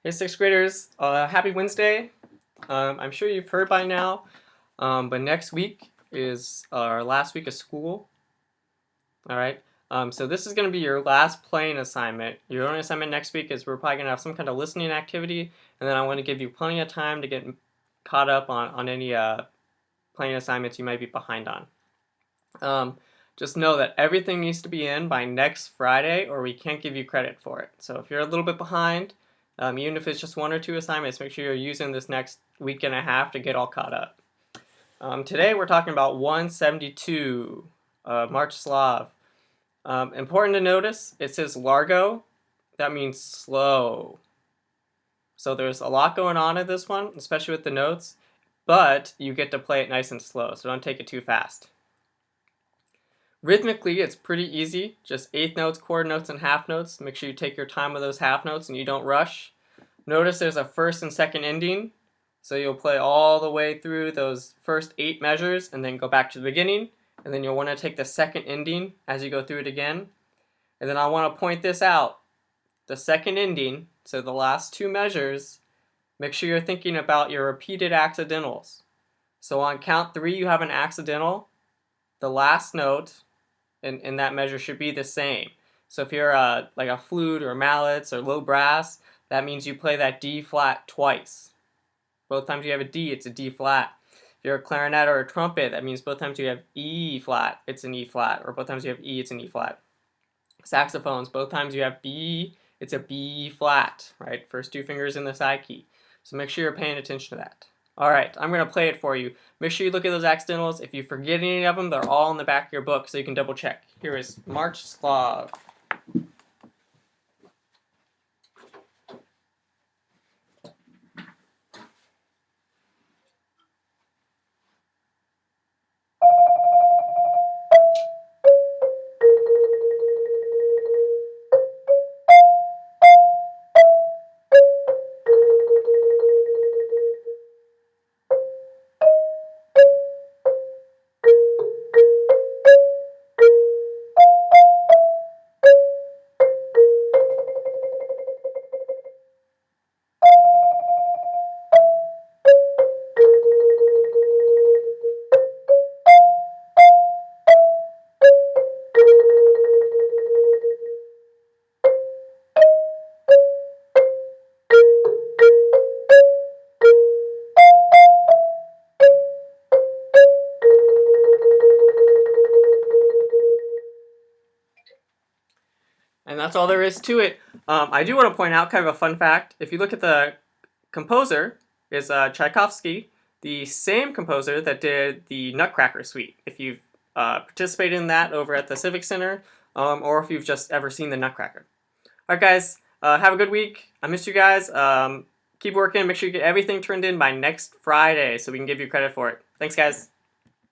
Hey, sixth graders, happy Wednesday. I'm sure you've heard by now, but next week is our last week of school. All right. So this is going to be your last playing assignment. Your only assignment next week is we're probably going to have some kind of listening activity, and then I want to give you plenty of time to get caught up on any playing assignments you might be behind on. Just know that everything needs to be in by next Friday, or we can't give you credit for it. So if you're a little bit behind, even if it's just one or two assignments, make sure you're using this next week and a half to get all caught up. Today we're talking about 172, March Slav. Important to notice, it says largo. That means slow. So there's a lot going on in this one, especially with the notes, but you get to play it nice and slow, so don't take it too fast. Rhythmically, it's pretty easy, just eighth notes, quarter notes, and half notes. Make sure you take your time with those half notes and you don't rush. Notice there's a first and second ending, so you'll play all the way through those first 8 measures and then go back to the beginning, and then you'll want to take the second ending as you go through it again. And then I want to point this out. The second ending, so the last 2 measures, make sure you're thinking about your repeated accidentals. So on count 3 you have an accidental. The last note in that measure should be the same. So if you're like a flute or mallets or low brass, that means you play that D flat twice. Both times you have a D, it's a D flat. If you're a clarinet or a trumpet, that means both times you have E flat, it's an E flat, or both times you have E, it's an E flat. Saxophones, both times you have B, it's a B flat, right? First 2 fingers in the side key. So make sure you're paying attention to that. Alright, I'm going to play it for you. Make sure you look at those accidentals. If you forget any of them, they're all in the back of your book so you can double check. Here is March Slav. And that's all there is to it. I do want to point out kind of a fun fact. If you look at the composer, is Tchaikovsky, the same composer that did the Nutcracker Suite. If you've participated in that over at the Civic Center, or if you've just ever seen the Nutcracker. Alright guys, have a good week. I miss you guys. Keep working. Make sure you get everything turned in by next Friday so we can give you credit for it. Thanks guys.